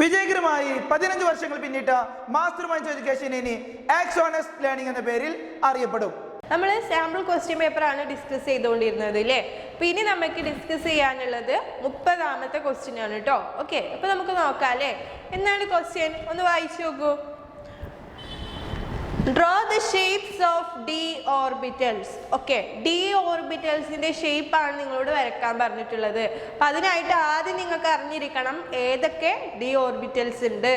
വിജയകരമായി 15 വർഷങ്ങൾ പിന്നിട്ട മാസ്റ്റർ മൈൻഡ് എഡ്യൂക്കേഷൻ ഇനി ആക്സോണസ് ലേണിംഗ് എന്ന പേരിൽ അറിയപ്പെടും. നമ്മൾ സാമ്പിൾ ക്വസ്റ്റ്യൻ പേപ്പറാണ് ഡിസ്കസ് ചെയ്തുകൊണ്ടിരുന്നത് അല്ലേ. അപ്പോൾ ഇനി നമുക്ക് ഡിസ്കസ് ചെയ്യാനുള്ളത് 30ാമത്തെ ക്വസ്റ്റ്യൻ ആണ് കേട്ടോ. ഓക്കെ, അപ്പോൾ നമുക്ക് നോക്കാം അല്ലേ. എന്താണ് ക്വസ്റ്റ്യൻ, ഒന്ന് വായിച്ചു നോക്കൂ. Draw the shapes of D orbitals. Okay, D ഓർബിറ്റൽസിന്റെ ഷേപ്പ് ആണ് നിങ്ങളോട് വരക്കാൻ പറഞ്ഞിട്ടുള്ളത്. അപ്പം അതിനായിട്ട് ആദ്യം നിങ്ങൾക്ക് അറിഞ്ഞിരിക്കണം ഏതൊക്കെ ഡി ഓർബിറ്റൽസ് ഉണ്ട്,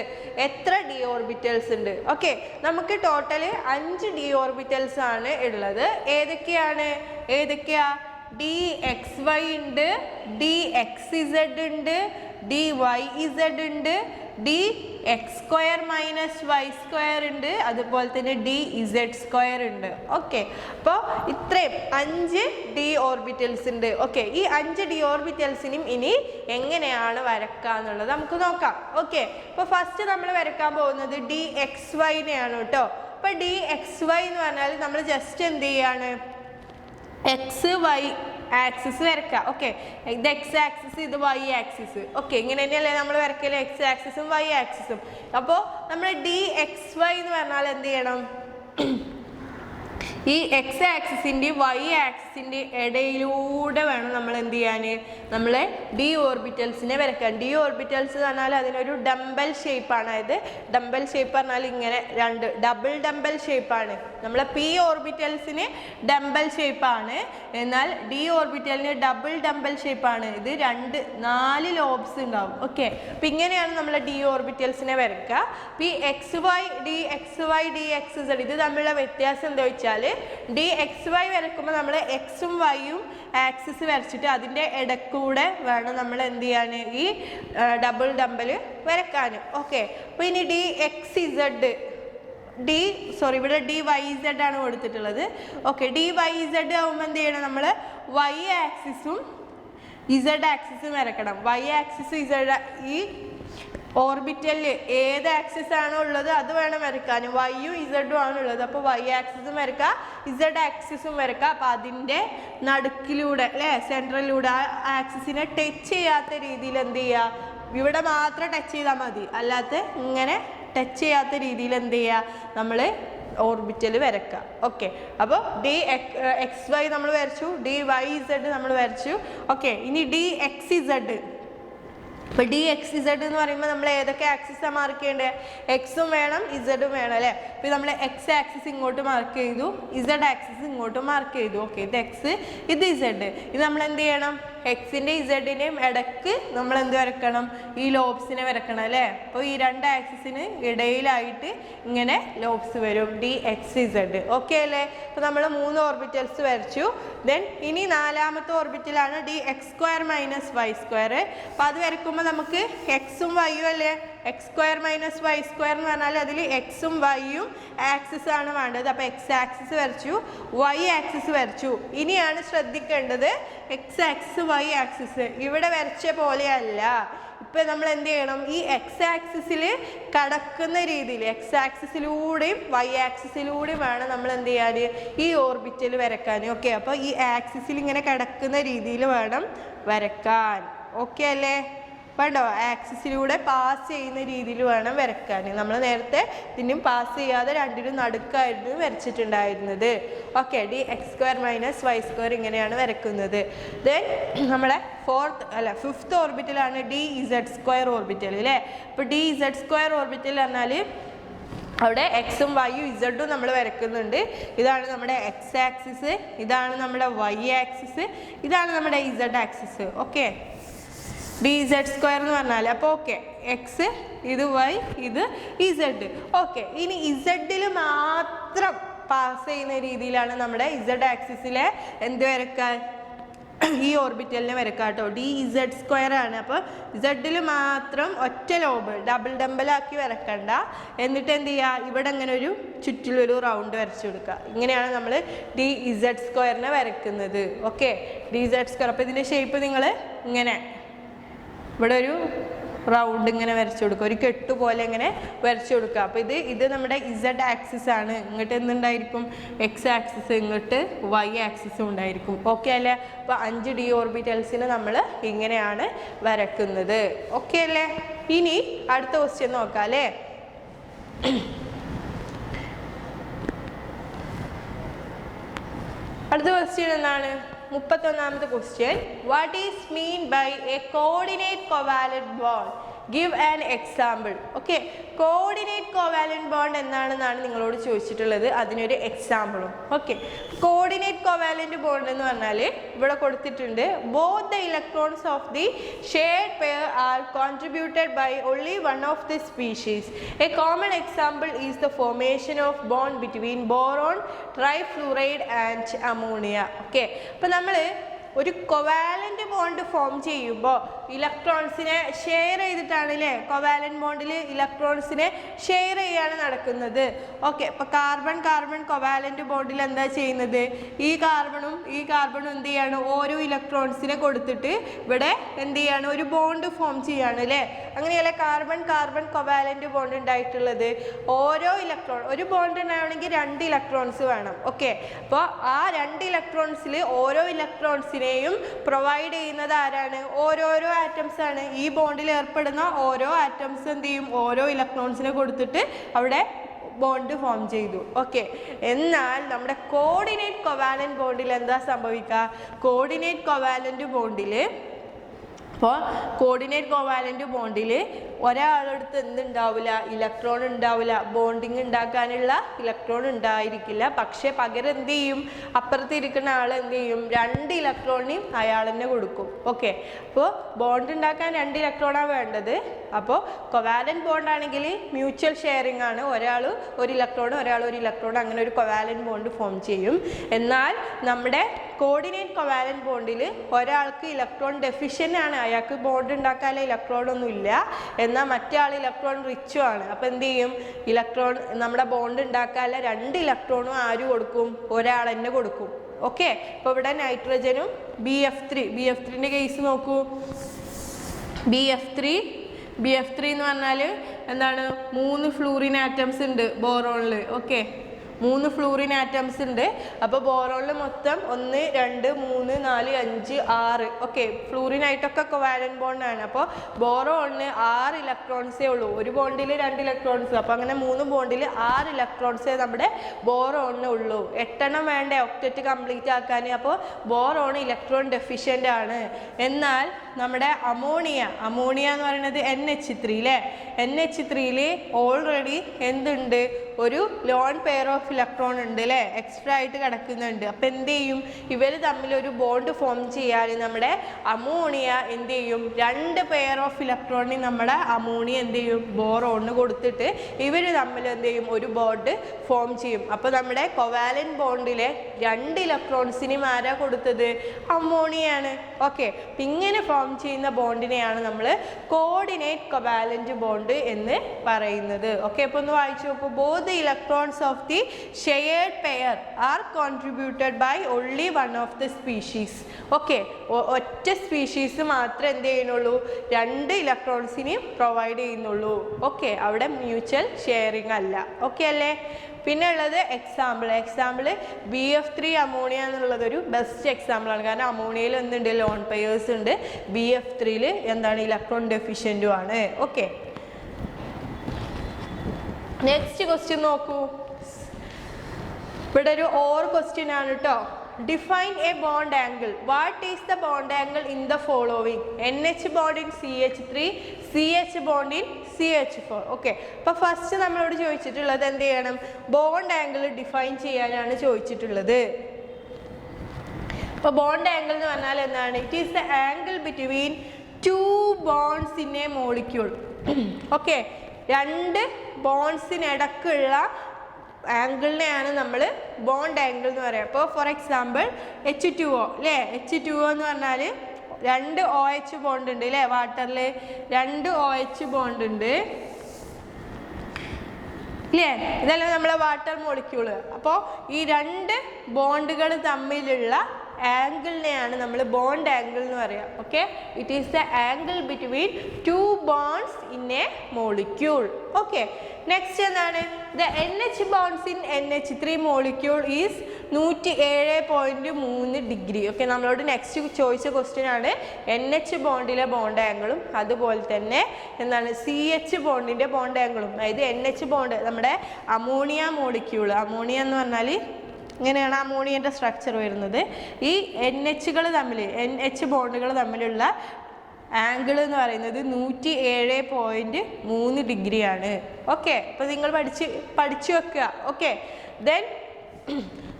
എത്ര ഡി ഓർബിറ്റൽസ് ഉണ്ട്. ഓക്കെ, നമുക്ക് ടോട്ടല് 5 ഡി ഓർബിറ്റൽസ് ആണ് ഉള്ളത്. ഏതൊക്കെയാ ഡി എക്സ് വൈ ഉണ്ട്, ഡി എക്സ് ഇസഡ് ഉണ്ട്, ഡി വൈ ഇസഡ് ഉണ്ട്, D X square minus Y square ഉണ്ട്, അതുപോലെ തന്നെ ഡി ഇസഡ് സ്ക്വയർ ഉണ്ട്. ഓക്കെ, അപ്പോൾ ഇത്രയും 5 ഡി ഓർബിറ്റൽസ് ഉണ്ട്. ഓക്കെ, ഈ 5 ഡി ഓർബിറ്റൽസിനും ഇനി എങ്ങനെയാണ് വരക്കുക എന്നുള്ളത് നമുക്ക് നോക്കാം. ഓക്കെ, അപ്പോൾ ഫസ്റ്റ് നമ്മൾ വരക്കാൻ പോകുന്നത് ഡി എക്സ് വൈനെയാണ് കേട്ടോ. അപ്പോൾ ഡി എക്സ് വൈ എന്ന് പറഞ്ഞാൽ നമ്മൾ ജസ്റ്റ് എന്ത് ചെയ്യാണ്, എക്സ് വൈ ആക്സിസ് വരക്കുക. ഓക്കെ, ഇത് എക്സ് ആക്സിസ്, ഇത് വൈ ആക്സിസ്. ഓക്കെ, ഇങ്ങനെ തന്നെയല്ലേ നമ്മൾ വരക്കല്ലേ, എക്സ് ആക്സിസും വൈ ആക്സിസും. അപ്പോൾ നമ്മൾ ഡി എക്സ് വൈ എന്ന് പറഞ്ഞാൽ എന്ത് ചെയ്യണം, ഈ എക്സ് ആക്സിസിൻ്റെ വൈ ആക്സിസിൻ്റെ ഇടയിലൂടെ വേണം നമ്മൾ എന്ത് ചെയ്യാൻ, നമ്മൾ ഡി ഓർബിറ്റൽസിനെ വരയ്ക്കാൻ. ഡി ഓർബിറ്റൽസ് എന്ന് പറഞ്ഞാൽ അതിനൊരു ഡംബൽ ഷേപ്പാണ്. അതായത് ഡംബൽ ഷേപ്പ് പറഞ്ഞാൽ ഇങ്ങനെ ഡബിൾ ഡംബൽ ഷേപ്പാണ്. നമ്മളെ പി ഓർബിറ്റൽസിന് ഡംബൽ ഷേപ്പാണ്, എന്നാൽ ഡി ഓർബിറ്റലിന് ഡബിൾ ഡംബൽ ഷേപ്പാണ്. ഇത് 4 ലോബ്സ് ഉണ്ടാവും. ഓക്കെ, അപ്പം ഇങ്ങനെയാണ് നമ്മൾ ഡി ഓർബിറ്റൽസിനെ വരയ്ക്കുക. P X Y D X Y D X Z, ഇത് തമ്മിലുള്ള വ്യത്യാസം എന്താ വെച്ചാൽ ഡി എക്സ് വൈ വരക്കുമ്പോൾ നമ്മൾ എക്സും വൈയും ആക്സിസ് വരച്ചിട്ട് അതിൻ്റെ ഇടക്കൂടെ വേണം നമ്മൾ എന്ത് ചെയ്യാൻ, ഈ ഡബിൾ ഡംബൽ വരക്കാൻ. ഓക്കെ, അപ്പോൾ ഇനി ഡി എക്സ് ഇസഡ് ഇവിടെ ഡി വൈ ഇസഡ് ആണ് കൊടുത്തിട്ടുള്ളത്. ഓക്കെ, ഡി വൈ ഇസഡ് ആകുമ്പോൾ എന്ത് ചെയ്യണം, നമ്മൾ വൈ ആക്സിസും ഇസഡ് ആക്സിസും വരക്കണം. വൈ ആക്സിസും ഇസഡ്, ഈ ഓർബിറ്റലിൽ ഏത് ആക്സിസ് ആണോ ഉള്ളത് അത് വേണം വരക്കാൻ. വൈയും ഇസഡും ആണുള്ളത്, അപ്പോൾ വൈ ആക്സിസും വരക്കുക, ഇസഡ് ആക്സിസും വരക്കുക. അപ്പോൾ അതിൻ്റെ നടുക്കിലൂടെ അല്ലേ, സെൻട്രലിലൂടെ ആ ആക്സിസിനെ ടച്ച് ചെയ്യാത്ത രീതിയിൽ എന്ത് ചെയ്യുക, ഇവിടെ മാത്രം ടച്ച് ചെയ്താൽ മതി, അല്ലാത്ത ഇങ്ങനെ ടച്ച് ചെയ്യാത്ത രീതിയിൽ എന്ത് ചെയ്യുക, നമ്മൾ ഓർബിറ്റൽ വരക്കുക. ഓക്കെ, അപ്പോൾ ഡി എക്സ് വൈ നമ്മൾ വരച്ചു, ഡി വൈ ഇസഡ് നമ്മൾ വരച്ചു. ഓക്കെ, ഇനി ഡി എക്സ് ഇസഡ്. അപ്പോൾ ഡി എക്സ് ഇസഡ് എന്ന് പറയുമ്പോൾ നമ്മൾ ഏതൊക്കെ ആക്സിസാണ് മാർക്ക് ചെയ്യേണ്ടത്, എക്സും വേണം ഇസഡും വേണം അല്ലേ. അപ്പോൾ നമ്മൾ എക്സ് ആക്സിസ് ഇങ്ങോട്ട് മാർക്ക് ചെയ്തു, ഇസഡ് ആക്സിസ് ഇങ്ങോട്ട് മാർക്ക് ചെയ്തു. ഓക്കെ, ഇത് എക്സ്, ഇത് ഇസഡ്. ഇത് നമ്മൾ എന്ത് ചെയ്യണം, എക്സിൻ്റെ ഇസഡിൻ്റെയും ഇടയ്ക്ക് നമ്മൾ എന്ത് വരക്കണം, ഈ ലോബ്സിനെ വരക്കണം അല്ലേ. അപ്പോൾ ഈ 2 ആക്സിസിന് ഇടയിലായിട്ട് ഇങ്ങനെ ലോബ്സ് വരും, ഡി എക്സ് ഇസഡ്. ഓക്കെ അല്ലേ. അപ്പോൾ നമ്മൾ 3 ഓർബിറ്റൽസ് വരച്ചു. ദെൻ ഇനി 4ാമത്തെ ഓർബിറ്റലാണ് D X square minus Y square. അപ്പോൾ അത് വരക്കുമ്പോൾ നമുക്ക് എക്സും വൈയും അല്ലേ, X square minus Y square എന്ന് പറഞ്ഞാൽ അതിൽ എക്സും വൈയും ആക്സിസ് ആണ് വേണ്ടത്. അപ്പോൾ എക്സ് ആക്സിസ് വരച്ചു, വൈ ആക്സിസ് വരച്ചു. ഇനിയാണ് ശ്രദ്ധിക്കേണ്ടത് എക്സ് ആക്സിസ് വൈ ആക്സിസ് ഇവിടെ വരച്ച പോലെയല്ല. ഇപ്പം നമ്മൾ എന്ത് ചെയ്യണം, ഈ എക്സ് ആക്സിസിൽ കടക്കുന്ന രീതിയിൽ എക്സ് ആക്സിസിലൂടെയും വൈ ആക്സിസിലൂടെയും വേണം നമ്മൾ എന്ത് ചെയ്യാൻ, ഈ ഓർബിറ്റൽ വരക്കാൻ. ഓക്കെ, അപ്പോൾ ഈ ആക്സിസിൽ ഇങ്ങനെ കിടക്കുന്ന രീതിയിൽ വേണം വരക്കാൻ. ഓക്കെ അല്ലേ, വേണ്ടോ, ആക്സിസിലൂടെ പാസ് ചെയ്യുന്ന രീതിയിൽ വേണം വരക്കാൻ. നമ്മൾ നേരത്തെ ഇതിനും പാസ് ചെയ്യാതെ 2നും നടുക്കായിരുന്നു വരച്ചിട്ടുണ്ടായിരുന്നത്. Okay, D X square minus Y square ഇങ്ങനെയാണ് വരക്കുന്നത്. ദെൻ നമ്മളെ 5th ഓർബിറ്റലാണ് ഡി ഇസഡ് സ്ക്വയർ ഓർബിറ്റൽ അല്ലേ. അപ്പോൾ ഡി ഇസഡ് സ്ക്വയർ ഓർബിറ്റൽ പറഞ്ഞാൽ അവിടെ എക്സും വൈയും ഇസഡും നമ്മൾ വരക്കുന്നുണ്ട്. ഇതാണ് നമ്മുടെ എക്സ് ആക്സിസ്, ഇതാണ് നമ്മുടെ വൈ ആക്സിസ്, ഇതാണ് നമ്മുടെ Z axis. Okay, D Z square എന്ന് പറഞ്ഞാൽ അപ്പോൾ ഓക്കെ, എക്സ്, ഇത് വൈ, ഇത് ഇസഡ്. ഓക്കെ, ഇനി ഇസഡിൽ മാത്രം പാസ് ചെയ്യുന്ന രീതിയിലാണ് നമ്മുടെ ഇസഡ് ആക്സിസിലെ എന്ത് വരക്കാൻ, ഈ ഓർബിറ്റലിനെ വരക്കാം കേട്ടോ. ഡി ഇസഡ് സ്ക്വയർ ആണ്. അപ്പോൾ ഇസഡിൽ മാത്രം ഒറ്റ ലോബ് ഡബിൾ ഡംബലാക്കി വരക്കണ്ട. എന്നിട്ട് എന്ത് ചെയ്യുക, ഇവിടെ ഇങ്ങനെ ഒരു ചുറ്റിലൊരു റൗണ്ട് വരച്ചു കൊടുക്കുക. ഇങ്ങനെയാണ് നമ്മൾ ഡി ഇസഡ് സ്ക്വയറിനെ വരക്കുന്നത്. Okay, D Z square. അപ്പോൾ ഇതിൻ്റെ ഷേപ്പ് നിങ്ങൾ ഇങ്ങനെ ഇവിടെ ഒരു റൗണ്ട് ഇങ്ങനെ വരച്ചു കൊടുക്കുക, ഒരു കെട്ടുപോലെ ഇങ്ങനെ വരച്ചു കൊടുക്കുക. അപ്പോൾ ഇത് നമ്മുടെ ഇസഡ് ആക്സിസ് ആണ്. ഇങ്ങോട്ട് എന്തുണ്ടായിരിക്കും, എക്സ് ആക്സിസ്, ഇങ്ങോട്ട് വൈ ആക്സിസും ഉണ്ടായിരിക്കും. ഓക്കെ അല്ലേ. അപ്പോൾ 5 ഡി ഓർബിറ്റൽസിന് നമ്മൾ ഇങ്ങനെയാണ് വരക്കുന്നത്. ഓക്കെ അല്ലേ. ഇനി അടുത്ത ക്വസ്റ്റ്യൻ നോക്കാം അല്ലേ. അടുത്ത ക്വസ്റ്റ്യൻ എന്താണ്? 31ാമത്തെ question. What is mean by a coordinate covalent bond? Give an example. Okay, coordinate covalent bond എന്താണെന്നാണ് നിങ്ങളോട് ചോദിച്ചിട്ടുള്ളത്. അതിനൊരു എക്സാമ്പിളും. ഓക്കെ, കോർഡിനേറ്റ് കോവാലന്റ് ബോണ്ട് എന്ന് പറഞ്ഞാൽ ഇവിടെ കൊടുത്തിട്ടുണ്ട്. Both the electrons of the shared pair are contributed by only one of the species. A common example is the formation of bond between boron, trifluoride and ammonia. Okay, അപ്പം നമ്മൾ ഒരു covalent bond form ചെയ്യുമ്പോൾ ഇലക്ട്രോൺസിനെ share ചെയ്തിട്ടാണ് അല്ലേ. Covalent ബോണ്ടിൽ ഇലക്ട്രോൺസിനെ share ചെയ്യാണ് നടക്കുന്നത്. Okay, അപ്പോൾ carbon carbon covalent ബോണ്ടിൽ എന്താ ചെയ്യുന്നത്? ഈ കാർബണും എന്ത് ചെയ്യാണ്? ഓരോ ഇലക്ട്രോൺസിനെ കൊടുത്തിട്ട് ഇവിടെ എന്ത് ചെയ്യാണ്? ഒരു ബോണ്ട് ഫോം ചെയ്യാണ് അല്ലേ. അങ്ങനെയല്ലേ കാർബൺ കാർബൺ കൊവാലന്റ് ബോണ്ട് ഉണ്ടായിട്ടുള്ളത്. ഓരോ ഇലക്ട്രോൺ, ഒരു ബോണ്ട് ഉണ്ടാവണമെങ്കിൽ 2 ഇലക്ട്രോൺസ് വേണം. ഓക്കെ, അപ്പോൾ ആ 2 ഇലക്ട്രോൺസിൽ ഓരോ ഇലക്ട്രോൺസിനെയും പ്രൊവൈഡ് ചെയ്യുന്നത് ആരാണ്? ഓരോരോ ആറ്റംസ് ആണ്. ഈ ബോണ്ടിൽ ഏർപ്പെടുന്ന ഓരോ ആറ്റംസ് എന്ത് ചെയ്യും? ഓരോ ഇലക്ട്രോൺസിനെ കൊടുത്തിട്ട് അവിടെ ബോണ്ട് ഫോം ചെയ്തു. ഓക്കെ, എന്നാൽ നമ്മുടെ കോർഡിനേറ്റ് കോവാലന്റ് ബോണ്ടിൽ എന്താ സംഭവിക്കുക? കോർഡിനേറ്റ് കോവാലന്റ് ബോണ്ടിൽ അപ്പോൾ കോർഡിനേറ്റ് കോവാലന്റ് ബോണ്ടിൽ ഒരാളടുത്ത് എന്തുണ്ടാവില്ല? ഇലക്ട്രോൺ ഉണ്ടാവില്ല. ബോണ്ടിങ് ഉണ്ടാക്കാനുള്ള ഇലക്ട്രോൺ ഉണ്ടായിരിക്കില്ല. പക്ഷെ പകരം എന്ത് ചെയ്യും? അപ്പുറത്തിരിക്കുന്ന ആൾ എന്ത് ചെയ്യും? 2 ഇലക്ട്രോണിനും അയാൾ തന്നെ കൊടുക്കും. ഓക്കെ, അപ്പോൾ ബോണ്ട് ഉണ്ടാക്കാൻ 2 ഇലക്ട്രോണാണ് വേണ്ടത്. അപ്പോൾ കൊവാലന്റ് ബോണ്ട് ആണെങ്കിൽ മ്യൂച്വൽ ഷെയറിംഗ് ആണ്. ഒരാൾ ഒരു ഇലക്ട്രോൺ, ഒരാൾ ഒരു ഇലക്ട്രോൺ, അങ്ങനെ ഒരു കൊവാലന്റ് ബോണ്ട് ഫോം ചെയ്യും. എന്നാൽ നമ്മുടെ കോർഡിനേറ്റ് കൊവാലന്റ് ബോണ്ടിൽ ഒരാൾക്ക് ഇലക്ട്രോൺ ഡെഫിഷ്യൻ്റ് ആണ്. അയാൾക്ക് ബോണ്ട് ഉണ്ടാക്കാനുള്ള ഇലക്ട്രോൺ ഒന്നും ഇല്ല. എന്നാൽ മറ്റേ ആൾ ഇലക്ട്രോൺ റിച്ചും ആണ്. അപ്പോൾ എന്ത് ചെയ്യും? ഇലക്ട്രോൺ നമ്മുടെ ബോണ്ട് ഉണ്ടാക്കാനുള്ള 2 ഇലക്ട്രോണും ആര് കൊടുക്കും? ഒരാൾ തന്നെ കൊടുക്കും. ഓക്കെ, അപ്പോൾ ഇവിടെ നൈട്രജനും BF3ൻ്റെ കേസ് നോക്കൂ. BF3 എന്ന് പറഞ്ഞാൽ എന്താണ്? 3 ഫ്ലൂറിൻ ആറ്റംസ് ഉണ്ട് ബോറോണിൽ. ഓക്കെ, 3 ഫ്ലൂറിൻ ആറ്റംസ് ഉണ്ട്. അപ്പോൾ ബോറോണിൽ മൊത്തം 1 2 3 4 5 6. ഓക്കെ, ഫ്ലൂറിൻ ആയിട്ടൊക്കെ കോവാലന്റ് ബോണ്ടാണ്. അപ്പോൾ ബോറോണിന് 6 ഇലക്ട്രോൺസേ ഉള്ളൂ. ഒരു ബോണ്ടിൽ 2 ഇലക്ട്രോൺസ്. അപ്പോൾ അങ്ങനെ 3 ബോണ്ടിൽ 6 ഇലക്ട്രോൺസേ നമ്മുടെ ബോറോണിന് ഉള്ളൂ. 8 വേണ്ടേ ഒക്ടറ്റ് കംപ്ലീറ്റ് ആക്കാൻ. അപ്പോൾ ബോറോൺ ഇലക്ട്രോൺ ഡെഫിഷ്യൻ്റ് ആണ്. എന്നാൽ നമ്മുടെ അമോണിയ എന്ന് പറയുന്നത് NH3 അല്ലേ. NH3ൽ ഓൾറെഡി എന്തുണ്ട്? ഒരു ലോൺ പെയർ ഓഫ് ഇലക്ട്രോൺ ഉണ്ട് അല്ലേ, എക്സ്ട്രാ ആയിട്ട് കിടക്കുന്നുണ്ട്. അപ്പം എന്ത് ചെയ്യും? ഇവർ തമ്മിൽ ഒരു ബോണ്ട് ഫോം ചെയ്യാൻ നമ്മുടെ അമോണിയ എന്ത് ചെയ്യും? 2 പെയർ ഓഫ് ഇലക്ട്രോണിന് നമ്മുടെ അമോണിയ എന്ത് ചെയ്യും? ബോറോണിന് കൊടുത്തിട്ട് ഇവർ തമ്മിൽ എന്ത് ചെയ്യും? ഒരു ബോണ്ട് ഫോം ചെയ്യും. അപ്പോൾ നമ്മുടെ കൊവാലന്റ് ബോണ്ടിലെ 2 ഇലക്ട്രോൺസിനും ആരാ കൊടുത്തത്? അമോണിയാണ്. ഓക്കെ, ഇങ്ങനെ ഫോം ചെയ്യുന്ന ബോണ്ടിനെയാണ് നമ്മൾ കോർഡിനേറ്റ് കൊവാലന്റ് ബോണ്ട് എന്ന് പറയുന്നത്. ഓക്കെ, അപ്പോൾ ഒന്ന് വായിച്ചു നോക്കൂ. Both the electrons of the shared pair are contributed by only one of the species. Okay, ഒറ്റ സ്പീഷീസ് മാത്രമേ എന്ത് ചെയ്യുന്നുള്ളൂ? 2 ഇലക്ട്രോൺസിന് പ്രൊവൈഡ് ചെയ്യുന്നുള്ളൂ. ഓക്കെ, അവിടെ മ്യൂച്വൽ ഷെയറിംഗ് അല്ല. ഓക്കെ അല്ലേ? പിന്നെ ഉള്ളത് എക്സാമ്പിൾ BF3 അമോണിയ എന്നുള്ളതൊരു ബെസ്റ്റ് എക്സാമ്പിളാണ്. കാരണം അമോണിയയിൽ എന്തുണ്ട്? ലോൺ പെയേഴ്സ് ഉണ്ട്. BF3ൽ എന്താണ്? ഇലക്ട്രോൺ ഡെഫിഷ്യൻറ്റും ആണ്. ഓക്കെ, നെക്സ്റ്റ് ക്വസ്റ്റ്യൻ നോക്കൂ. ഇവിടെ ഒരു ഓർ ക്വസ്റ്റ്യൻ ആണ് കേട്ടോ. Define A bond angle. What is the bond angle in the following? NH bond in CH3, CH bond in CH4. Okay, അപ്പോൾ ഫസ്റ്റ് നമ്മളോട് ചോദിച്ചിട്ടുള്ളത് എന്ത് ചെയ്യണം? ബോണ്ട് ആംഗിൾ ഡിഫൈൻ ചെയ്യാനാണ് ചോദിച്ചിട്ടുള്ളത്. അപ്പോൾ ബോണ്ട് ആംഗിൾ എന്ന് പറഞ്ഞാൽ എന്താണ്? It is the angle between 2 bonds in a molecule. Okay, 2 ബോണ്ട്സിനിടക്കുള്ള ആംഗിളിനെയാണ് നമ്മൾ ബോണ്ട് ആംഗിൾ എന്ന് പറയുക. അപ്പോൾ ഫോർ എക്സാമ്പിൾ H2O അല്ലേ. H2O എന്ന് പറഞ്ഞാൽ 2 OH ബോണ്ട് ഉണ്ട് അല്ലേ. വാട്ടറിൽ 2 OH ബോണ്ട് ഉണ്ട് ഇല്ലേ. ഇതല്ലേ നമ്മളെ വാട്ടർ മോളിക്യൂള്. അപ്പോൾ ഈ 2 ബോണ്ടുകൾ തമ്മിലുള്ള ആംഗിളിനെയാണ് നമ്മൾ ബോണ്ട് ആംഗിൾ എന്ന് പറയുക. Okay, it is the angle between two bonds in a molecule. Okay, next എന്താണ്? The NH bonds in NH3 molecule is 107.3 degree. Okay, നമ്മളോട് നെക്സ്റ്റ് ചോദിച്ച ക്വസ്റ്റ്യൻ ആണ് NH ബോണ്ടിലെ ബോണ്ട് ആംഗിളും അതുപോലെ തന്നെ എന്താണ് CH ബോണ്ടിൻ്റെ ബോണ്ട് ആംഗിളും. അതായത് NH ബോണ്ട് നമ്മുടെ അമോണിയ മോളിക്യൂൾ, അമോണിയ എന്ന് പറഞ്ഞാൽ ഇങ്ങനെയാണ് അമോണിയൻ്റെ സ്ട്രക്ചർ വരുന്നത്. ഈ NHകൾ തമ്മിൽ NH ബോണ്ടുകൾ തമ്മിലുള്ള ആംഗിൾ എന്ന് പറയുന്നത് 107.3 ഡിഗ്രിയാണ്. ഓക്കെ, അപ്പോൾ നിങ്ങൾ പഠിച്ചു വെക്കുക. ഓക്കെ, ദെൻ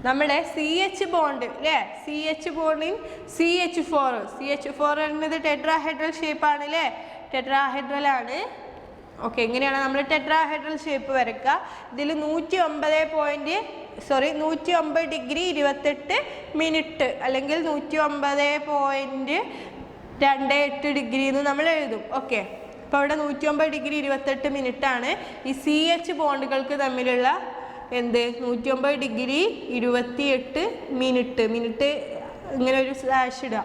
നമ്മുടെ CH ബോണ്ട് അല്ലേ, CH ബോണ്ടിൻ CH4 എന്നത് ടെട്രാഹെഡ്രൽ ഷേപ്പാണ് അല്ലേ, ടെട്രാഹെഡ്രലാണ്. ഓക്കെ, എങ്ങനെയാണ് നമ്മൾ ടെട്രാഹെഡ്രൽ ഷേപ്പ് വരയ്ക്കുക? ഇതിൽ 109 ഡിഗ്രി 28 മിനിറ്റ് അല്ലെങ്കിൽ 109.28 ഡിഗ്രി എന്ന് നമ്മൾ എഴുതും. ഓക്കെ, അപ്പോൾ ഇവിടെ 109 ഡിഗ്രി 28 മിനിറ്റ് ആണ് ഈ CH ബോണ്ടുകൾക്ക് തമ്മിലുള്ള 109 ഡിഗ്രി 28 മിനിറ്റ് ഇങ്ങനെ ഒരു സ്ലാഷ് ഇടുക,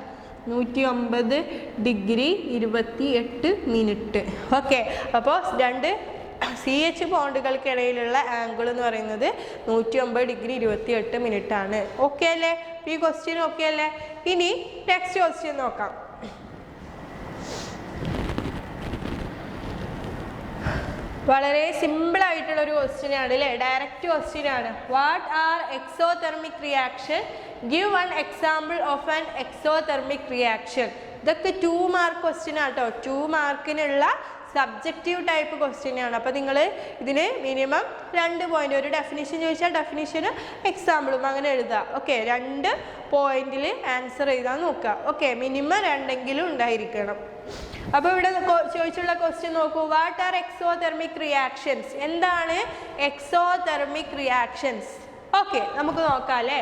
109 ഡിഗ്രി 28 മിനിറ്റ്. ഓക്കെ, അപ്പോൾ രണ്ട് CH ബോണ്ടുകൾക്കിടയിലുള്ള ആംഗിൾ എന്ന് പറയുന്നത് 109 ഡിഗ്രി 28 മിനിറ്റ് ആണ്. ഓക്കെ അല്ലേ? ഈ ക്വസ്റ്റ്യൻ ഓക്കെ അല്ലേ? ഇനി നെക്സ്റ്റ് ക്വസ്റ്റ്യൻ നോക്കാം. വളരെ സിമ്പിൾ ആയിട്ടുള്ള ഒരു ക്വസ്റ്റ്യൻ ആണ് അല്ലേ, ഡയറക്റ്റ് ക്വസ്റ്റ്യൻ ആണ്. What are exothermic reaction? Give one example of an exothermic reaction. ഇതൊക്കെ 2 മാർക്ക് ക്വസ്റ്റ്യൻ ആട്ടോ, 2 മാർക്കിനുള്ള സബ്ജക്റ്റീവ് ടൈപ്പ് ക്വസ്റ്റ്യൻ ആണ്. അപ്പോൾ നിങ്ങൾ ഇതിന് മിനിമം 2 പോയിന്റ്, ഒരു ഡെഫിനിഷൻ ചോദിച്ചാൽ ഡെഫിനിഷനും എക്സാമ്പിളും അങ്ങനെ എഴുതുക. ഓക്കെ, 2 പോയിന്റിൽ ആൻസർ എഴുതാൻ നോക്കുക. ഓക്കെ, മിനിമം 2 ഉണ്ടായിരിക്കണം. അപ്പോൾ ഇവിടെ ചോദിച്ചുള്ള ക്വസ്റ്റ്യൻ നോക്കൂ. What are exothermic reactions? എന്താണ് എക്സോതെർമിക് റിയാക്ഷൻസ്? ഓക്കെ, നമുക്ക് നോക്കാം അല്ലേ.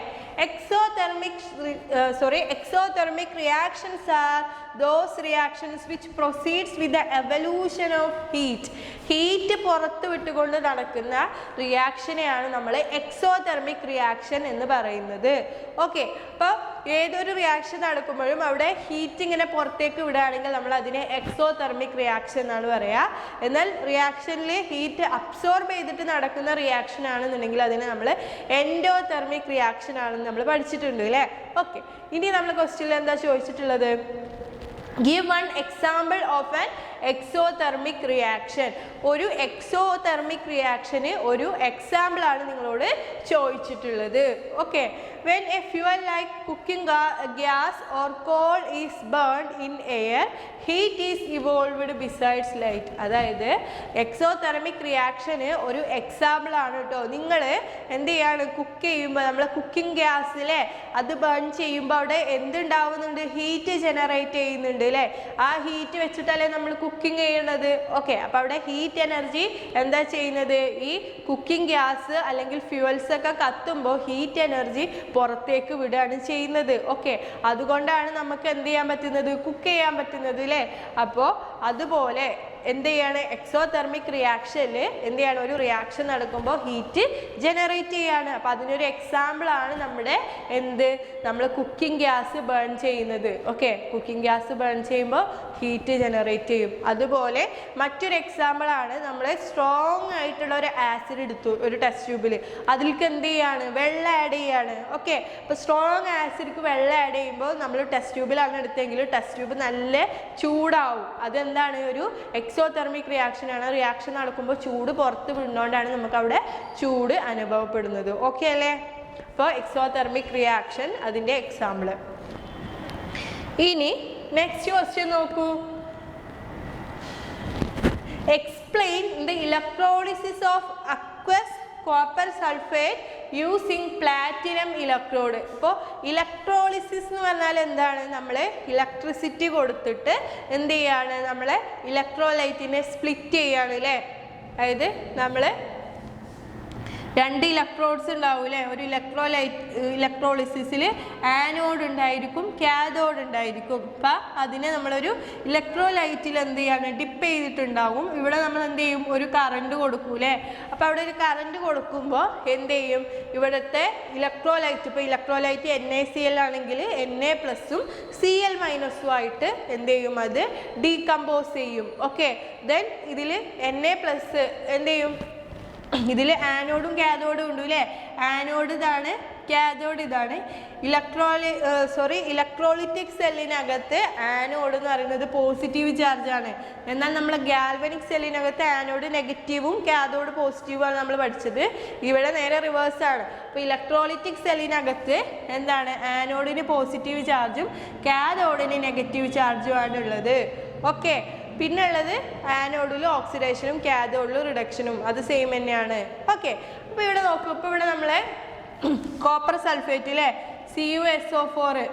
exothermic reactions are those reactions which proceeds with the evolution of heat. Heat പുറത്ത് വിട്ടുകൊണ്ട് നടക്കുന്ന റിയാക്ഷനെയാണ് നമ്മൾ എക്സോതെർമിക് റിയാക്ഷൻ എന്ന് പറയുന്നത്. ഓക്കെ, അപ്പോൾ ഏതൊരു റിയാക്ഷൻ നടക്കുമ്പോഴും അവിടെ ഹീറ്റ് ഇങ്ങനെ പുറത്തേക്ക് വിടുകയാണെങ്കിൽ നമ്മൾ അതിനെ എക്സോതെർമിക് റിയാക്ഷൻ എന്നാണ് പറയുക. എന്നാൽ റിയാക്ഷനിൽ ഹീറ്റ് അബ്സോർബ് ചെയ്തിട്ട് നടക്കുന്ന റിയാക്ഷൻ ആണെന്നുണ്ടെങ്കിൽ അതിനെ നമ്മൾ എൻഡോതെർമിക് റിയാക്ഷൻ ആണെന്ന് നമ്മൾ പഠിച്ചിട്ടുണ്ട് അല്ലേ. ഓക്കെ, ഇനി നമ്മൾ ക്വസ്റ്റ്യനിൽ എന്താ ചോദിച്ചിട്ടുള്ളത്? Give one example of an exothermic reaction. ഒരു എക്സോതെർമിക് റിയാക്ഷന് ഒരു എക്സാമ്പിൾ ആണ് നിങ്ങളോട് ചോദിച്ചിട്ടുള്ളത്. Okay, when a fuel like cooking gas or coal is burned in air, heat is evolved besides light. അതായത് എക്സോതെർമിക് റിയാക്ഷന് ഒരു എക്സാമ്പിൾ ആണ് കേട്ടോ. നിങ്ങൾ എന്ത് ചെയ്യാണ്, കുക്ക് ചെയ്യുമ്പോൾ നമ്മൾ കുക്കിംഗ് ഗ്യാസിലെ അത് ബേൺ ചെയ്യുമ്പോൾ അവിടെ എന്തുണ്ടാവുന്നുണ്ട്? ഹീറ്റ് ജനറേറ്റ് ചെയ്യുന്നുണ്ട് അല്ലേ. ആ ഹീറ്റ് വെച്ചിട്ടല്ലേ നമ്മൾ കുക്കിംഗ് ചെയ്യണത്. ഓക്കെ, അപ്പോൾ അവിടെ ഹീറ്റ് എനർജി എന്താ ചെയ്യുന്നത്? ഈ കുക്കിംഗ് ഗ്യാസ് അല്ലെങ്കിൽ ഫ്യൂവൽസ് ഒക്കെ കത്തുമ്പോൾ ഹീറ്റ് എനർജി പുറത്തേക്ക് വിടുകയാണ് ചെയ്യുന്നത്. ഓക്കെ, അതുകൊണ്ടാണ് നമുക്ക് എന്ത് ചെയ്യാൻ പറ്റുന്നത്? കുക്ക് ചെയ്യാൻ പറ്റുന്നത് അല്ലേ. അപ്പോൾ അതുപോലെ എന്ത് ചെയ്യാണ്? എക്സോതെർമിക് റിയാക്ഷനിൽ എന്ത് ചെയ്യാണ്? ഒരു റിയാക്ഷൻ നടക്കുമ്പോൾ ഹീറ്റ് ജനറേറ്റ് ചെയ്യാണ്. അപ്പോൾ അതിനൊരു എക്സാമ്പിൾ ആണ് നമ്മുടെ നമ്മൾ കുക്കിംഗ് ഗ്യാസ് ബേൺ ചെയ്യുന്നത്. ഓക്കെ, കുക്കിംഗ് ഗ്യാസ് ബേൺ ചെയ്യുമ്പോൾ ഹീറ്റ് ജനറേറ്റ് ചെയ്യും. അതുപോലെ മറ്റൊരു എക്സാമ്പിൾ ആണ് നമ്മൾ സ്ട്രോങ് ആയിട്ടുള്ള ഒരു ആസിഡ് എടുത്തു ഒരു ടെസ്റ്റ് ട്യൂബിൽ, അതിലേക്ക് എന്ത് ചെയ്യാണ്? വെള്ളം ആഡ് ചെയ്യാണ്. ഓക്കെ, അപ്പോൾ സ്ട്രോങ് ആസിഡിക്ക് വെള്ളം ആഡ് ചെയ്യുമ്പോൾ നമ്മൾ ടെസ്റ്റ് ട്യൂബിലാണ് എടുത്തെങ്കിൽ ടെസ്റ്റ് ട്യൂബ് നല്ല ചൂടാവും. അതെന്താണ്? ഒരു എക്സോതെർമിക് റിയാക്ഷൻ ആണ്. റിയാക്ഷൻ നടക്കുമ്പോൾ ചൂട് പുറത്ത് വിടുന്നതുകൊണ്ടാണ് നമുക്ക് അവിടെ ചൂട് അനുഭവപ്പെടുന്നത്. ഓക്കെ അല്ലേ? അപ്പോൾ എക്സോതെർമിക് റിയാക്ഷൻ അതിൻ്റെ എക്സാമ്പിൾ. ഇനി നെക്സ്റ്റ് ക്വസ്റ്റ്യൻ നോക്കൂ. Explain the electrolysis of aqueous copper sulphate using platinum electrode. ഇപ്പോൾ ഇലക്ട്രോളിസിസ് എന്ന് പറഞ്ഞാൽ എന്താണ്? നമ്മൾ ഇലക്ട്രിസിറ്റി കൊടുത്തിട്ട് എന്ത് ചെയ്യാണ്? നമ്മളെ ഇലക്ട്രോലൈറ്റിനെ സ്പ്ലിറ്റ് ചെയ്യാണ് അല്ലേ. അതായത് നമ്മൾ 2 ഇലക്ട്രോഡ്സ് ഉണ്ടാവും അല്ലേ. ഒരു ഇലക്ട്രോളിസിസിൽ ആനോഡ് ഉണ്ടായിരിക്കും, കാഥോഡ് ഉണ്ടായിരിക്കും. അപ്പം അതിനെ നമ്മളൊരു ഇലക്ട്രോലൈറ്റിൽ എന്ത് ചെയ്യാണ്, ഡിപ്പ് ചെയ്തിട്ടുണ്ടാവും. ഇവിടെ നമ്മൾ എന്ത് ചെയ്യും, ഒരു കറണ്ട് കൊടുക്കൂലേ. അപ്പം അവിടെ ഒരു കറണ്ട് കൊടുക്കുമ്പോൾ എന്ത് ചെയ്യും, ഇവിടുത്തെ ഇലക്ട്രോലൈറ്റ്, ഇപ്പോൾ ഇലക്ട്രോലൈറ്റ് NaCl ആണെങ്കിൽ Na പ്ലസും Cl മൈനസും ആയിട്ട് എന്ത് ചെയ്യും, അത് ഡീകമ്പോസ് ചെയ്യും. ഓക്കെ, ദെൻ ഇതിൽ Na പ്ലസ് എന്ത് ചെയ്യും, ഇതിൽ ആനോഡും കാഥോഡും ഉണ്ട് അല്ലേ. ആനോഡ് ഇതാണ്, കാഥോഡ് ഇതാണ്. ഇലക്ട്രോളിറ്റിക് സെല്ലിനകത്ത് ആനോഡ് എന്ന് പറയുന്നത് പോസിറ്റീവ് ചാർജാണ്. എന്നാൽ നമ്മൾ ഗാൽവനിക് സെല്ലിനകത്ത് ആനോഡ് നെഗറ്റീവും കാഥോഡ് പോസിറ്റീവുമാണ് നമ്മൾ പഠിച്ചത്. ഇവിടെ നേരെ റിവേഴ്സാണ്. അപ്പോൾ ഇലക്ട്രോളിറ്റിക് സെല്ലിനകത്ത് എന്താണ്, ആനോഡിന് പോസിറ്റീവ് ചാർജും കാഥോഡിന് നെഗറ്റീവ് ചാർജുമാണ് ഉള്ളത്. ഓക്കെ, പിന്നെ ഉള്ളത് ആനോഡിലും ഓക്സിഡേഷനും കാഥോഡിലും റിഡക്ഷനും, അത് സെയിം തന്നെയാണ്. ഓക്കെ, അപ്പോൾ ഇവിടെ നോക്കൂ, ഇപ്പോൾ ഇവിടെ നമ്മളെ കോപ്പർ സൾഫേറ്റ് അല്ലേ, CuSO4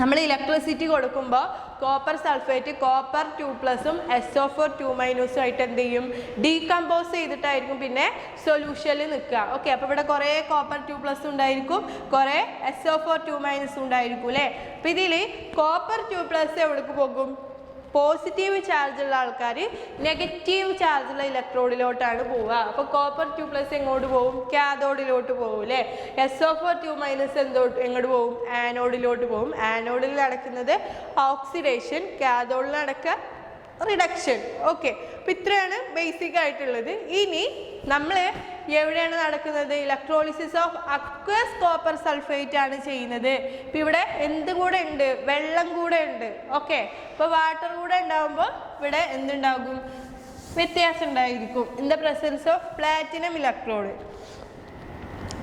നമ്മൾ ഇലക്ട്രിസിറ്റി കൊടുക്കുമ്പോൾ കോപ്പർ സൾഫേറ്റ് കോപ്പർ 2+ SO4 2- ആയിട്ട് എന്ത് ചെയ്യും, ഡീകമ്പോസ് ചെയ്തിട്ടായിരിക്കും പിന്നെ സൊല്യൂഷനിൽ നിൽക്കുക. ഓക്കെ, അപ്പോൾ ഇവിടെ കുറേ കോപ്പർ 2+ ഉണ്ടായിരിക്കും, കുറേ SO4 2- ഉണ്ടായിരിക്കും അല്ലേ. അപ്പോൾ ഇതിൽ കോപ്പർ 2+ എവിടേക്ക് പോകും, പോസിറ്റീവ് ചാർജുള്ള ആൾക്കാർ നെഗറ്റീവ് ചാർജുള്ള ഇലക്ട്രോഡിലോട്ടാണ് പോവുക. അപ്പോൾ കോപ്പർ 2+ എങ്ങോട്ട് പോകും, കാഥോഡിലോട്ട് പോകും അല്ലേ. SO4 2- എങ്ങോട്ട് പോകും, ആനോഡിലോട്ട് പോകും. ആനോഡിൽ നടക്കുന്നത് ഓക്സിഡേഷൻ, കാഥോഡിൽ നടക്കുക റിഡക്ഷൻ. ഓക്കെ, അപ്പോൾ ഇത്രയാണ് ബേസിക് ആയിട്ടുള്ളത്. ഇനി നമ്മൾ എവിടെയാണ് നടക്കുന്നത്, electrolysis of aqueous copper sulphate ആണ് ചെയ്യുന്നത്. ഇപ്പം ഇവിടെ എന്ത് കൂടെ ഉണ്ട്, വെള്ളം കൂടെ ഉണ്ട്. ഓക്കെ, അപ്പോൾ വാട്ടർ കൂടെ ഉണ്ടാകുമ്പോൾ ഇവിടെ എന്തുണ്ടാകും, വ്യത്യാസം ഉണ്ടായിരിക്കും. In the presence of platinum electrode.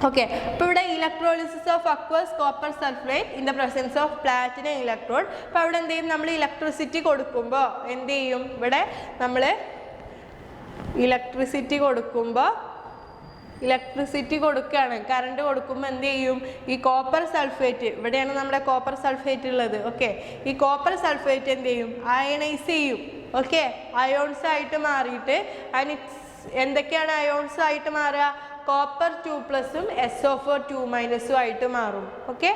Okay, അപ്പോൾ ഇവിടെ electrolysis of aqueous copper sulphate in the presence of platinum electrode. അപ്പോൾ അവിടെ എന്ത് ചെയ്യും, നമ്മൾ ഇലക്ട്രിസിറ്റി കൊടുക്കുമ്പോൾ എന്ത് ചെയ്യും, ഇവിടെ നമ്മൾ ഇലക്ട്രിസിറ്റി കൊടുക്കുകയാണ്, കറണ്ട് കൊടുക്കുമ്പോൾ എന്ത് ചെയ്യും, ഈ കോപ്പർ സൾഫേറ്റ്, ഇവിടെയാണ് നമ്മുടെ കോപ്പർ സൾഫേറ്റ് ഉള്ളത്. ഓക്കെ, ഈ കോപ്പർ സൾഫേറ്റ് എന്ത് ചെയ്യും, അയണൈസ് ചെയ്യും. ഓക്കെ, അയോൺസ് ആയിട്ട് മാറിയിട്ട് എന്തൊക്കെയാണ് അയോൺസ് ആയിട്ട് മാറുക, കോപ്പർ 2+ഉം SO4 2- ആയിട്ട് മാറും. Okay,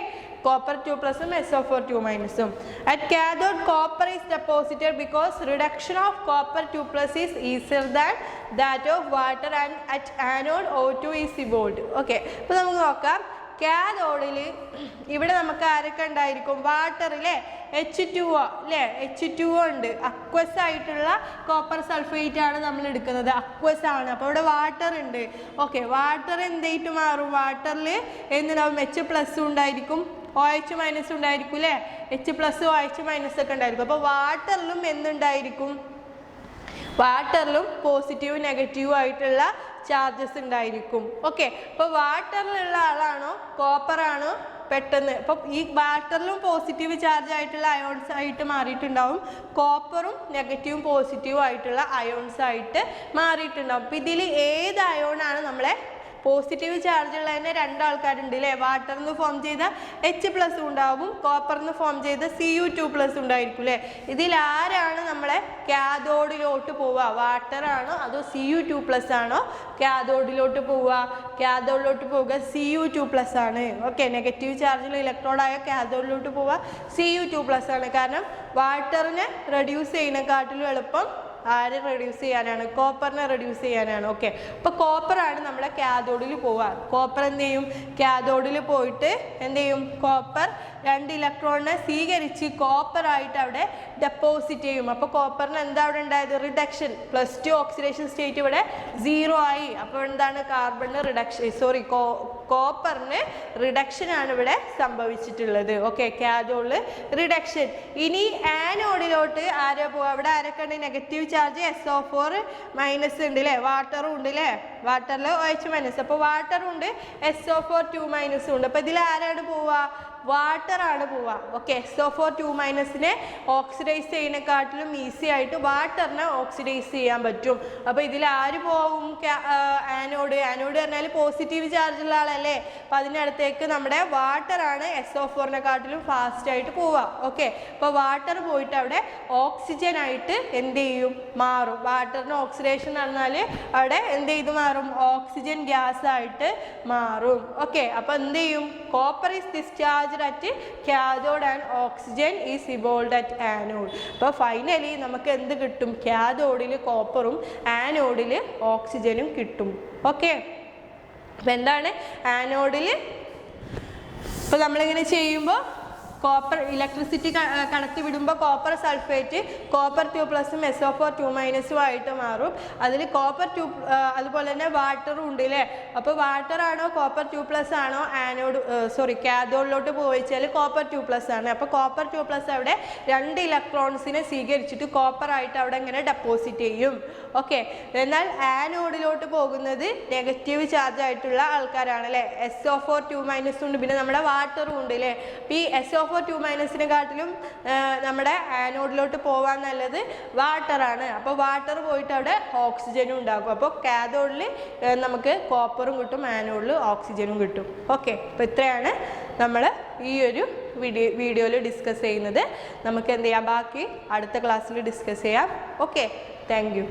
copper 2+ SO4 2-. At cathode, copper is deposited because reduction of copper 2+ is easier than that of water, and at anode O2 is evolved. Okay, അപ്പോൾ നമുക്ക് നോക്കാം. കാഥോഡിൽ ഇവിടെ നമുക്ക് ആരൊക്കെ ഉണ്ടായിരിക്കും, വാട്ടറിലെ H2O അല്ലേ, H2O ഉണ്ട്. അക്വസ് ആയിട്ടുള്ള കോപ്പർ സൾഫേറ്റ് ആണ് നമ്മൾ എടുക്കുന്നത്, അക്വസ് ആണ്. അപ്പോൾ ഇവിടെ വാട്ടർ ഉണ്ട്. ഓക്കെ, വാട്ടർ എന്തായിട്ട് മാറും, വാട്ടറിൽ എന്തുണ്ടാവും, H+ ഉണ്ടായിരിക്കും, OH- ഉണ്ടായിരിക്കും അല്ലേ. H+ OH- ഒക്കെ ഉണ്ടായിരിക്കും. അപ്പോൾ വാട്ടറിലും എന്തുണ്ടായിരിക്കും, വാട്ടറിലും പോസിറ്റീവ് നെഗറ്റീവ് ആയിട്ടുള്ള ചാർജസ് ഉണ്ടായിരിക്കും. ഓക്കെ, അപ്പോൾ വാട്ടറിലുള്ള ആളാണോ കോപ്പർ ആണോ പെട്ടെന്ന്, അപ്പോൾ ഈ വാട്ടറിലും പോസിറ്റീവ് ചാർജ് ആയിട്ടുള്ള അയോൺസ് ആയിട്ട് മാറിയിട്ടുണ്ടാവും, കോപ്പറും നെഗറ്റീവും പോസിറ്റീവും ആയിട്ടുള്ള അയോൺസ് ആയിട്ട് മാറിയിട്ടുണ്ടാവും. അപ്പോൾ ഇതിൽ ഏത് അയോണാണ് നമ്മളെ പോസിറ്റീവ് ചാർജ് ഉള്ളതിന് 2 ആൾക്കാരുണ്ട് അല്ലേ. വാട്ടറിന്ന് ഫോം ചെയ്ത H+ ഉണ്ടാവും, കോപ്പറിന്ന് ഫോം ചെയ്ത Cu2+ ഉണ്ടായിരിക്കും അല്ലേ. ഇതിൽ ആരാണ് നമ്മളെ കാഥോഡിലോട്ട് പോവുക, വാട്ടർ ആണോ അതോ Cu2+ ആണോ കാഥോഡിലോട്ട് പോവുക, കാഥോഡിലോട്ട് പോവുക Cu2+ ആണ്. ഓക്കെ, നെഗറ്റീവ് ചാർജുള്ള ഇലക്ട്രോഡായ കാഥോഡിലോട്ട് പോവുക Cu2+ ആണ്. കാരണം വാട്ടറിനെ റെഡ്യൂസ് ചെയ്യുന്നതിനെക്കാട്ടിലും എളുപ്പം ആരെ റെഡ്യൂസ് ചെയ്യാനാണ്, കോപ്പറിനെ റെഡ്യൂസ് ചെയ്യാനാണ്. ഓക്കെ, അപ്പോൾ കോപ്പറാണ് നമ്മളെ കാഥോഡിൽ പോവുക. കോപ്പർ എന്ത് ചെയ്യും, കാഥോഡിൽ പോയിട്ട് എന്ത് ചെയ്യും, കോപ്പർ 2 ഇലക്ട്രോണിനെ സ്വീകരിച്ച് കോപ്പറായിട്ട് അവിടെ ഡെപ്പോസിറ്റ് ചെയ്യും. അപ്പോൾ കോപ്പറിന് എന്താ അവിടെ ഉണ്ടായത്, റിഡക്ഷൻ, +2 ഓക്സിഡേഷൻ സ്റ്റേറ്റ് ഇവിടെ 0 ആയി. അപ്പോൾ എന്താണ്, കാർബണിന് റിഡക്ഷൻ, കോപ്പറിന് റിഡക്ഷൻ ആണ് ഇവിടെ സംഭവിച്ചിട്ടുള്ളത്. ഓക്കെ, കാഥോഡിൽ റിഡക്ഷൻ. ഇനി ആനോഡിലോട്ട് ആരോ പോവുക, അവിടെ ആരൊക്കെ ഉണ്ട്, നെഗറ്റീവ് ചാർജ് SO4- ഉണ്ട് അല്ലേ, വാട്ടറും ഉണ്ട് അല്ലേ, വാട്ടറിൽ OH-. അപ്പോൾ വാട്ടറും ഉണ്ട്, SO4 2- ഉണ്ട്. അപ്പോൾ ഇതിൽ ആരാണ് പോവുക, വാട്ടർ ആണ് പോവുക. ഓക്കെ, SO4 2- ഓക്സിഡൈസ് ചെയ്യുന്നതിനെക്കാട്ടിലും ഈസി ആയിട്ട് വാട്ടറിനെ ഓക്സിഡൈസ് ചെയ്യാൻ പറ്റും. അപ്പോൾ ഇതിൽ ആര് പോവും? ആനോഡ്. ആനോഡ് പറഞ്ഞാൽ പോസിറ്റീവ് ചാർജുള്ള ആളല്ലേ. അപ്പോൾ അതിനടുത്തേക്ക് നമ്മുടെ വാട്ടറാണ് SO4-നെക്കാട്ടിലും ഫാസ്റ്റ് ആയിട്ട് പോവുക. ഓക്കെ, അപ്പോൾ വാട്ടർ പോയിട്ട് അവിടെ ഓക്സിജൻ ആയിട്ട് എന്ത് ചെയ്യും? മാറും. വാട്ടറിന് ഓക്സിഡേഷൻ നടന്നാൽ അവിടെ എന്ത് ചെയ്ത് മാറും? ഓക്സിജൻ ഗ്യാസ് ആയിട്ട് മാറും. ഓക്കെ, അപ്പോൾ എന്ത് ചെയ്യും? Copper is discharged at cathode and oxygen is evolved at anode. അപ്പോൾ ഫൈനലി നമുക്ക് എന്ത് കിട്ടും? കാഥോഡിൽ കോപ്പറും ആനോഡിൽ ഓക്സിജനും കിട്ടും. ഓക്കെ, അപ്പോൾ എന്താണ് ആനോഡിൽ? ഇപ്പോൾ നമ്മളിങ്ങനെ ചെയ്യുമ്പോൾ കോപ്പർ ഇലക്ട്രിസിറ്റി കടത്തി വിടുമ്പോൾ കോപ്പർ സൾഫേറ്റ് കോപ്പർ 2+ SO4 2- ആയിട്ട് മാറും. അതിൽ കോപ്പർ 2 അതുപോലെ തന്നെ വാട്ടറും ഉണ്ട് അല്ലേ. അപ്പോൾ വാട്ടർ ആണോ കോപ്പർ 2+ ആണോ ആനോഡ് കാഥോഡിലോട്ട് പോയിച്ചാൽ കോപ്പർ 2+ ആണ്. അപ്പോൾ കോപ്പർ 2+ അവിടെ 2 ഇലക്ട്രോൺസിനെ സ്വീകരിച്ചിട്ട് കോപ്പർ ആയിട്ട് അവിടെ ഇങ്ങനെ ഡെപ്പോസിറ്റ് ചെയ്യും. ഓക്കെ, എന്നാൽ ആനോഡിലോട്ട് പോകുന്നത് നെഗറ്റീവ് ചാർജ് ആയിട്ടുള്ള ആൾക്കാരാണ് അല്ലേ. SO4 2- ഉണ്ട്, പിന്നെ നമ്മുടെ വാട്ടറും ഉണ്ട് അല്ലേ. അപ്പോൾ ഈ SO4 2- നമ്മുടെ ആനോഡിലോട്ട് പോകാൻ നല്ലത് വാട്ടറാണ്. അപ്പോൾ വാട്ടർ പോയിട്ട് അവിടെ ഓക്സിജനും ഉണ്ടാകും. അപ്പോൾ കാഥോഡിൽ നമുക്ക് കോപ്പറും കിട്ടും, ആനോഡിൽ ഓക്സിജനും കിട്ടും. ഓക്കെ, അപ്പോൾ ഇത്രയാണ് നമ്മൾ ഈ ഒരു വീഡിയോയിൽ ഡിസ്കസ് ചെയ്യുന്നത്. നമുക്ക് എന്ത് ചെയ്യാം? ബാക്കി അടുത്ത ക്ലാസ്സിൽ ഡിസ്കസ് ചെയ്യാം. Okay, thank you.